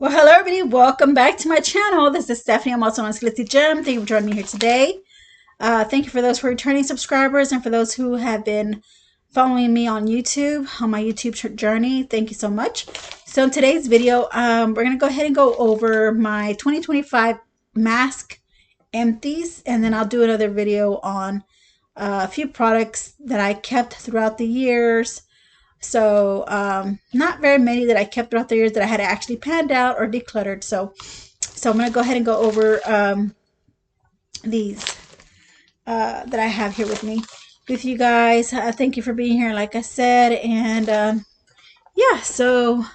Well, hello everybody. Welcome back to my channel. This is Stephanie. I'm also on GENGLOW. Thank you for joining me here today. Thank you for those who are returning subscribers and for those who have been following me on YouTube, on my YouTube journey. Thank you so much. So in today's video, we're going to go ahead and go over my 2025 mask empties, and then I'll do another video on a few products that I kept throughout the years. So not very many that I kept throughout the years that I had actually panned out or decluttered. So I'm going to go ahead and go over these that I have here with me with you guys. Thank you for being here, like I said. And yeah, so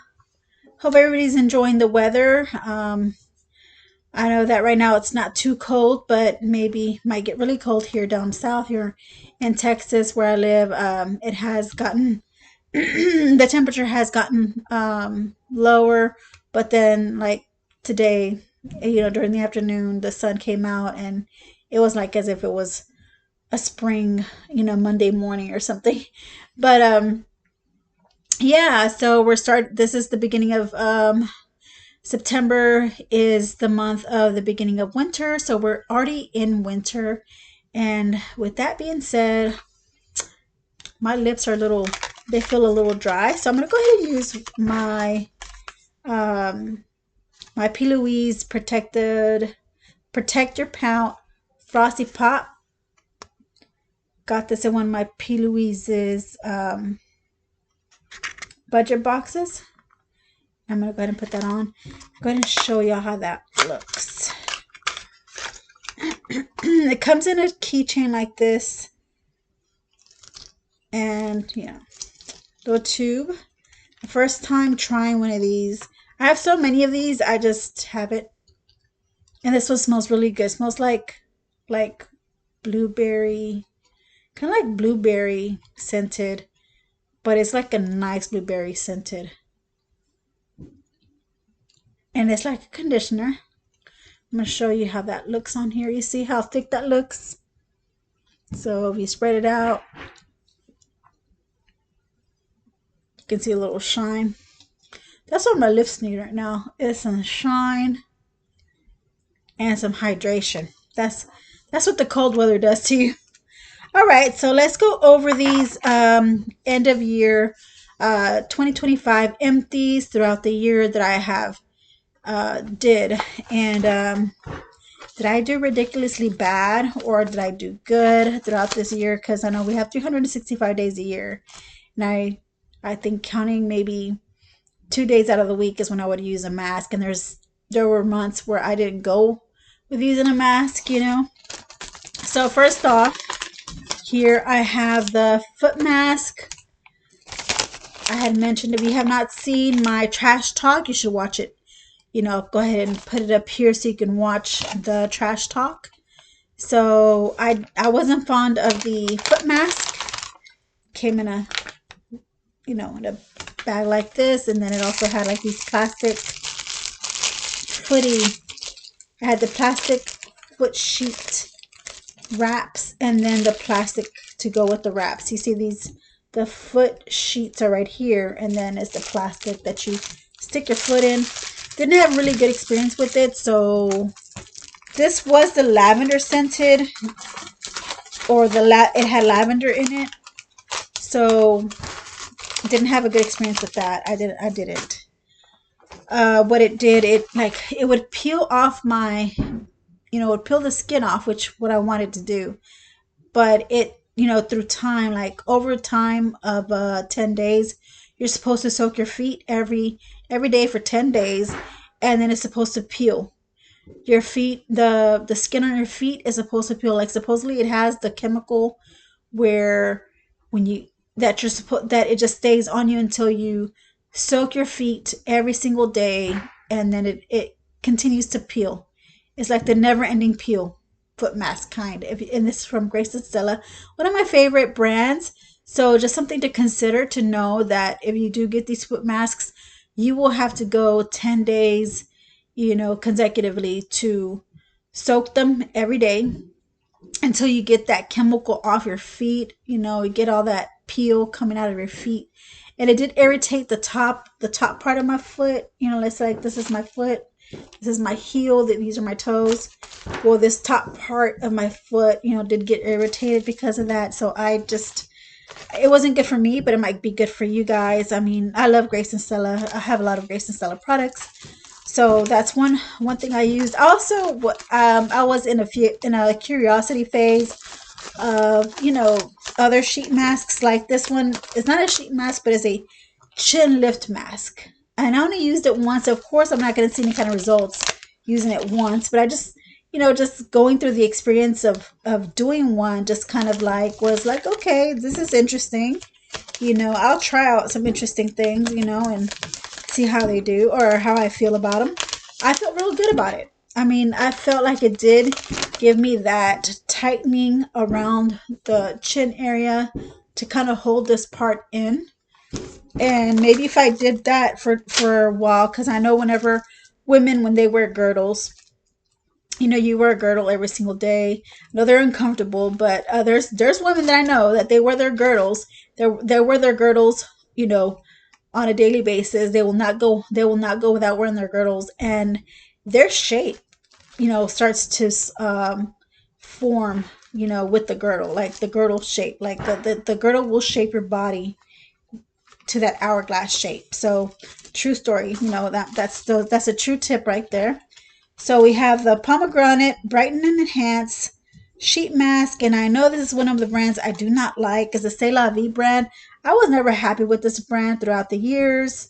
hope everybody's enjoying the weather. I know that right now it's not too cold, but maybe might get really cold here down south here in Texas where I live. It has gotten the temperature has gotten lower, but then like today, during the afternoon, the sun came out and it was like as if it was a spring, Monday morning or something. But yeah, so this is the beginning of September is the month of the beginning of winter, so we're already in winter. And with that being said, my lips are they feel a little dry, so I'm gonna go ahead and use my my p.louise Protect Your Pout Frosty Pop. Got this in one of my p.louise's budget boxes. I'm gonna go ahead and put that on. Go ahead and show y'all how that looks. It comes in a keychain like this, and little tube. The first time trying one of these. I have so many of these, I just have it. And this one smells really good. It smells like blueberry, kind of like blueberry scented, but it's like a nice blueberry scented. And it's like a conditioner. I'm going to show you how that looks on here. You see how thick that looks? So if you spread it out, you can see a little shine. That's what my lips need right now, is some shine and some hydration. That's what the cold weather does to you. All right, so let's go over these end of year 2025 empties throughout the year that I have did. And did I do ridiculously bad or did I do good throughout this year? Because I know we have 365 days a year, and I think counting maybe 2 days out of the week is when I would use a mask, and there were months where I didn't go with using a mask. So first off, here I have the foot mask. I had mentioned, if you have not seen my trash talk, you should watch it. Go ahead and put it up here so you can watch the trash talk. So I wasn't fond of the foot mask. Came in a in a bag like this, and then it also had like these plastic footy. I had the plastic foot sheet wraps and then the plastic to go with the wraps. You see the foot sheets are right here, and then it's the plastic that you stick your foot in. Didn't have really good experience with it, so this was the lavender scented, or it had lavender in it, so didn't have a good experience with that. I didn't. What it did, it would peel off it would peel the skin off, which what I wanted to do. But it, through time, like over time of 10 days, you're supposed to soak your feet every day for 10 days, and then it's supposed to peel. Your feet, the skin on your feet is supposed to peel. Like supposedly it has the chemical where that it just stays on you until you soak your feet every single day, and then it continues to peel. It's like the never-ending peel foot mask kind. And this is from Grace and Stella, one of my favorite brands. So just something to consider, to know that if you do get these foot masks, you will have to go 10 days, consecutively, to soak them every day until you get that chemical off your feet. You get all that peel coming out of your feet. and it did irritate the top part of my foot. You know, let's say like this is my foot, this is my heel, that these are my toes. Well, this top part of my foot, you know, did get irritated because of that. So I just, it wasn't good for me, but it might be good for you guys. I mean, I love Grace and Stella. I have a lot of Grace and Stella products. So that's one thing I used. Also, I was in a curiosity phase of, you know, other sheet masks. Like this one is not a sheet mask, but it's a chin lift mask. And I only used it once. Of course, I'm not going to see any kind of results using it once, but I just, you know, just going through the experience of doing one, just kind of like was like, okay, this is interesting. You know, I'll try out some interesting things, you know, and see how they do or how I feel about them. I felt real good about it. I mean, I felt like it did give me that tightening around the chin area to kind of hold this part in. And maybe if I did that for a while, because I know whenever women, when they wear girdles, you know, you wear a girdle every single day. I know they're uncomfortable, but there's women that I know that they wear their girdles. They wear their girdles, you know, on a daily basis. They will not go without wearing their girdles, and their shape, you know, starts to form, you know, with the girdle, like the girdle shape, like the girdle will shape your body to that hourglass shape. So true story, you know, that's a true tip right there. So we have the pomegranate brighten and enhance sheet mask, and I know this is one of the brands I do not like. Is the C'est La Vie brand. I was never happy with this brand throughout the years.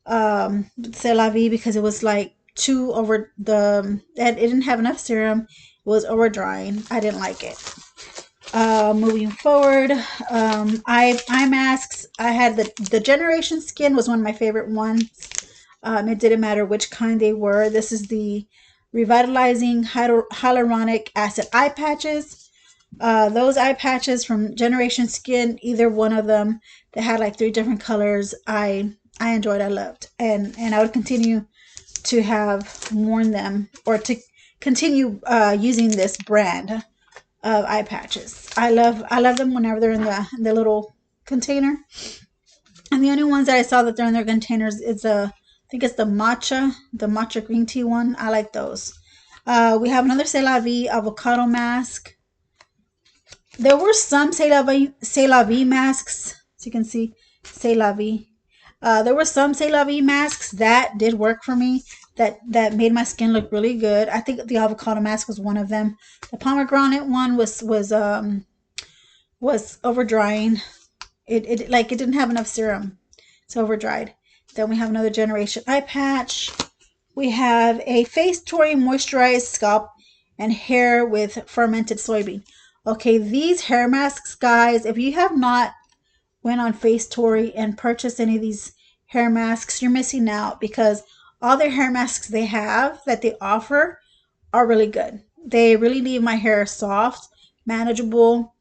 C'est La Vie, because it was like too over the, it didn't have enough serum. It was over drying. I didn't like it. Moving forward, eye masks. I had the Generation Skin was one of my favorite ones. It didn't matter which kind they were. This is the revitalizing hyaluronic acid eye patches. Those eye patches from Generation Skin, either one of them, that had like 3 different colors, I enjoyed, I loved, and I would continue to have worn them, or to continue using this brand of eye patches. I love them whenever they're in the little container. And the only ones that I saw that they're in their containers is I think it's the matcha green tea one. I like those. We have another C'est La Vie avocado mask. There were some C'est La Vie masks, as you can see, C'est La Vie. There were some C'est La Vie masks that did work for me, that made my skin look really good. I think the avocado mask was one of them. The pomegranate one was over drying. It didn't have enough serum. It's over dried. Then we have another Generation eye patch. We have a Face Tory moisturized scalp and hair with fermented soybean. Okay, these hair masks, guys, if you have not went on Face Tory and purchased any of these hair masks, you're missing out, because all the hair masks they have that they offer are really good. They really leave my hair soft, manageable.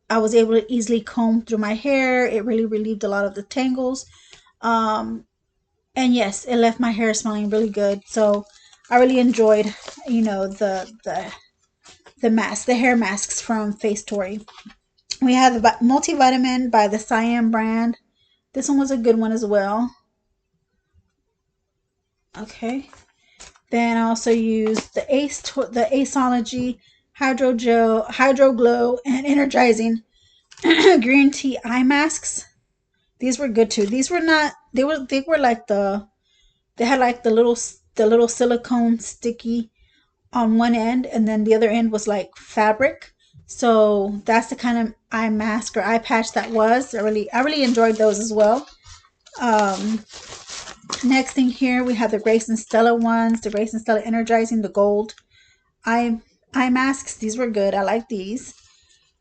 I was able to easily comb through my hair. It really relieved a lot of the tangles. Um, and yes, it left my hair smelling really good. So I really enjoyed, you know, the mask, the hair masks from Face Tory. We have the multivitamin by the Cyan brand. This one was a good one as well. Okay. Then I also used the Aceology Hydro Gel, Hydro Glow, and Energizing green tea eye masks. These were good too. These were not. They were like they had like the little silicone sticky on one end, and then the other end was like fabric. So that's the kind of eye mask or eye patch that was. I really enjoyed those as well. Um, Next thing here, we have the Grace and Stella ones. The Grace and Stella Energizing, the gold eye eye masks. These were good. I like these.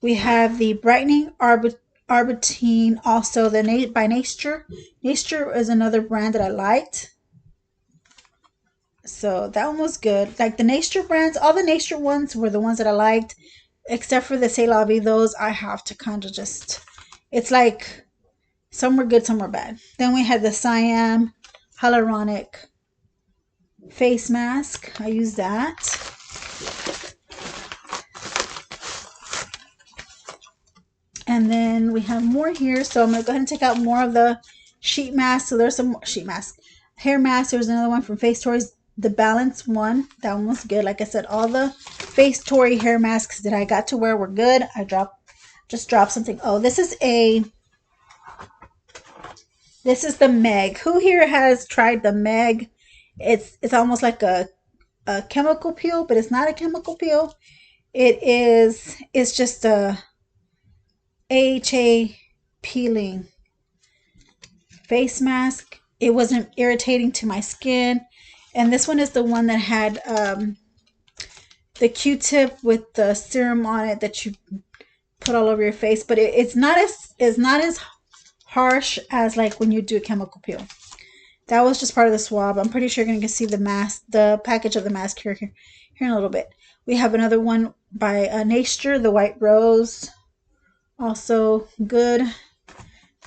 We have the Brightening Arbutin, also the by Nature. Nature is another brand that I liked. So that one was good. Like the Nature brands, all the Nature ones were the ones that I liked, except for the C'est La Vie. Those I have to kind of just, it's like some were good, some were bad. Then we had the Siam Hyaluronic face mask. I use that. And then we have more here. So I'm going to go ahead and take out more of the sheet mask. So there's some more sheet mask. Hair mask. There's another one from Face Toys. The Balance one. That one was good. Like I said, all the Face Toy hair masks that I got to wear were good. I just dropped something. Oh, this is the Meg. Who here has tried the Meg? It's almost like a chemical peel, but it's not a chemical peel. It's just a AHA peeling face mask. It wasn't irritating to my skin. And this one is the one that had the Q-tip with the serum on it that you put all over your face, but it's not as harsh as like when you do a chemical peel. That was just part of the swab. I'm pretty sure you're going to see the mask, the package of the mask here in a little bit. We have another one by Nature, the White Rose. Also good.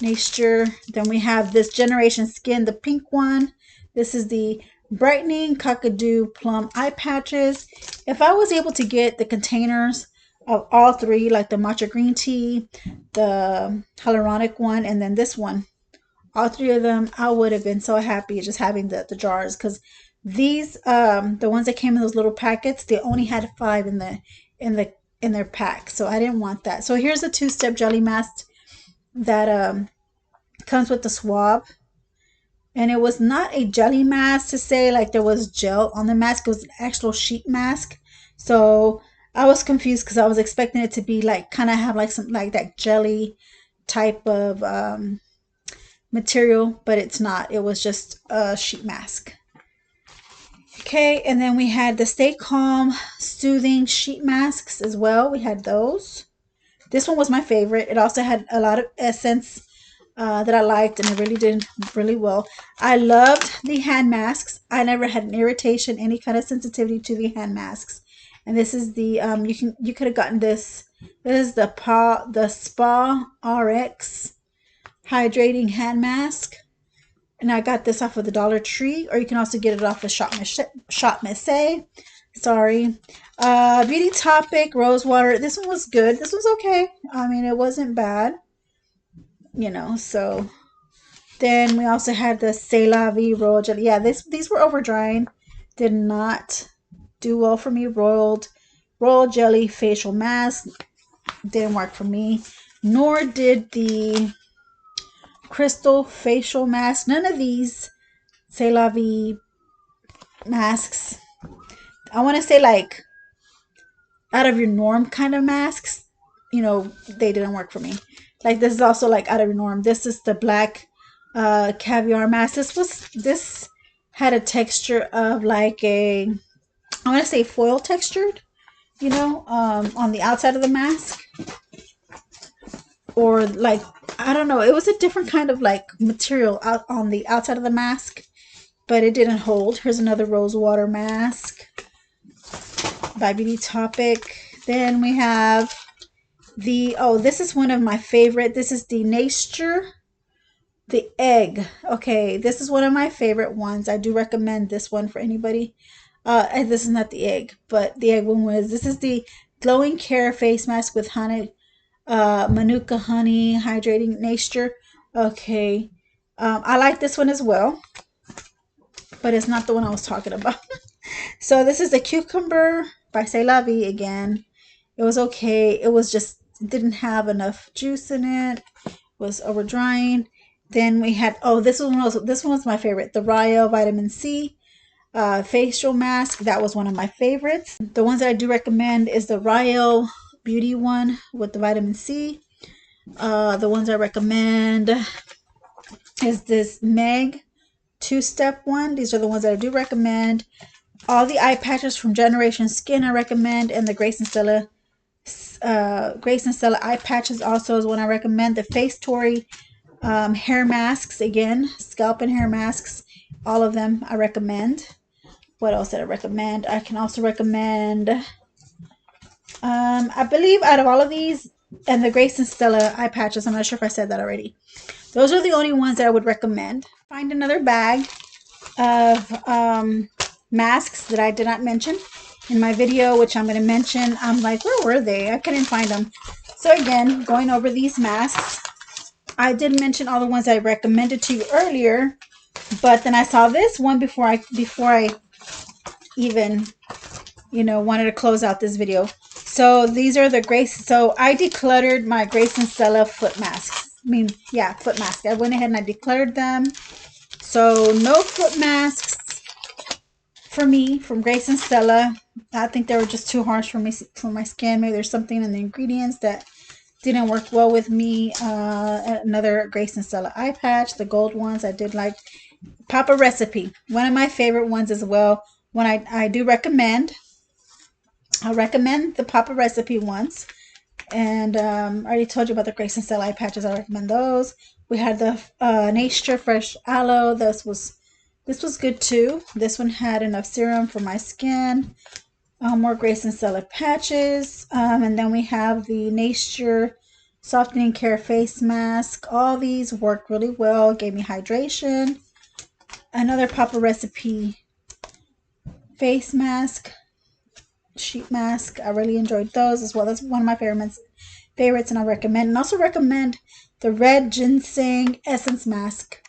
Nature. Then we have this Generation Skin, the pink one. This is the Brightening Cockadoo Plum Eye Patches. If I was able to get the containers of all three, like the matcha green tea, the hyaluronic one, and then this one, all three of them, I would have been so happy just having the jars, because these the ones that came in those little packets, they only had 5 in their pack, so I didn't want that. So here's a 2-step jelly mask that comes with the swab, and it was not a jelly mask to say like there was gel on the mask. It was an actual sheet mask. So I was confused because I was expecting it to be like kind of have like some like that jelly type of material, but it's not. It was just a sheet mask. Okay, and then we had the Stay Calm Soothing Sheet Masks as well. We had those. This one was my favorite. It also had a lot of essence that I liked, and it really did really well. I loved the hand masks. I never had an irritation, any kind of sensitivity to the hand masks. And this is the you could have gotten this. This is the Spa RX Hydrating Hand Mask, and I got this off of the Dollar Tree, or you can also get it off of Shop Missy. Sorry. Beauty Topic Rose Water. This one was good. This was okay. I mean, it wasn't bad, you know. So then we also had the C'est La Vie Royal Jelly. Yeah, these were over drying. Did not do well for me. Royal Jelly Facial Mask didn't work for me. Nor did the Crystal Facial Mask. None of these C'est La Vie masks, I want to say like out of your norm kind of masks, you know, they didn't work for me. Like this is also like out of your norm. This is the black caviar mask. This had a texture of like I want to say foil textured, you know, on the outside of the mask, or like, I don't know, it was a different kind of like material out on the outside of the mask, but it didn't hold. Here's another rose water mask by Beauty Topic. Then we have this is one of my favorite. This is the Nature, the Egg. Okay, this is one of my favorite ones. I do recommend this one for anybody. And this is not the egg, but the egg one was, this is the Glowing Care Face Mask with honey, Manuka honey, hydrating Nature. Okay, I like this one as well, but it's not the one I was talking about. So this is the Cucumber by C'est La Vie again. It was okay. It was just, it didn't have enough juice in it. It was over drying. Then we had, this one was my favorite, the Rayo Vitamin C facial mask. That was one of my favorites. The ones that I do recommend is the Rayo Beauty one with the vitamin C. The ones I recommend is this Meg 2-step one. These are the ones that I do recommend. All the eye patches from Generation Skin I recommend, and the Grace and Stella eye patches also is one I recommend. The Face Tory hair masks, again, scalp and hair masks, all of them I recommend. What else did I recommend? I can also recommend, I believe out of all of these, and the Grace and Stella eye patches, I'm not sure if I said that already. Those are the only ones that I would recommend. Find another bag of masks that I did not mention in my video, which I'm going to mention. I'm like, where were they? I couldn't find them. So again, going over these masks, I did mention all the ones I recommended to you earlier, but then I saw this one before I even, you know, wanted to close out this video. So these are the Grace. So I decluttered my Grace and Stella foot masks. I mean, yeah, foot masks. I went ahead and I decluttered them. So no foot masks for me from Grace and Stella. I think they were just too harsh for me, for my skin. Maybe there's something in the ingredients that didn't work well with me. Another Grace and Stella eye patch, the gold ones I did like. Papa Recipe, one of my favorite ones as well. One I do recommend. I recommend the Papa Recipe ones. And I already told you about the Grace and Stella eye patches. I recommend those. We had the Nature Fresh Aloe. This was good too. This one had enough serum for my skin. More Grace and Stella patches. And then we have the Nature Softening Care Face Mask. All these worked really well. Gave me hydration. Another Papa Recipe face mask, sheet mask. I really enjoyed those as well. That's one of my favorites, and I recommend. And also recommend the Red Ginseng Essence Mask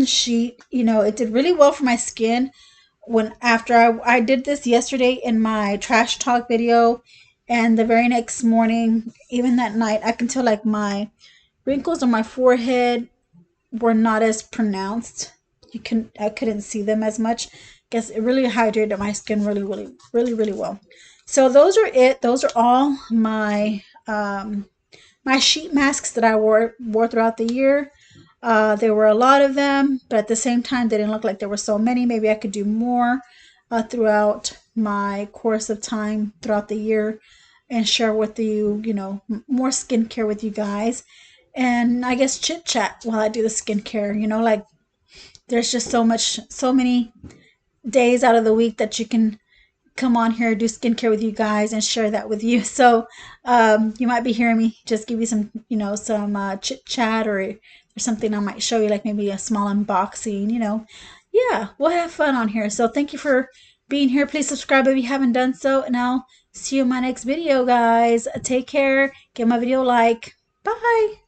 sheet. You know, it did really well for my skin. When after I did this yesterday in my trash talk video, and the very next morning, even that night, I can tell like my wrinkles on my forehead were not as pronounced. I couldn't see them as much. Guess it really hydrated my skin really well. So those are it. Those are all my my sheet masks that I wore throughout the year. There were a lot of them, but at the same time, they didn't look like there were so many. Maybe I could do more throughout my course of time throughout the year and share with you, you know, more skincare with you guys. And I guess chit chat while I do the skincare, you know, like there's just so many days out of the week that you can come on here, do skincare with you guys and share that with you. So you might be hearing me just give you some, you know, some chit chat or something I might show you, like maybe a small unboxing, you know. Yeah, we'll have fun on here. So thank you for being here. Please subscribe if you haven't done so, and I'll see you in my next video, guys. Take care. Give my video a like. Bye.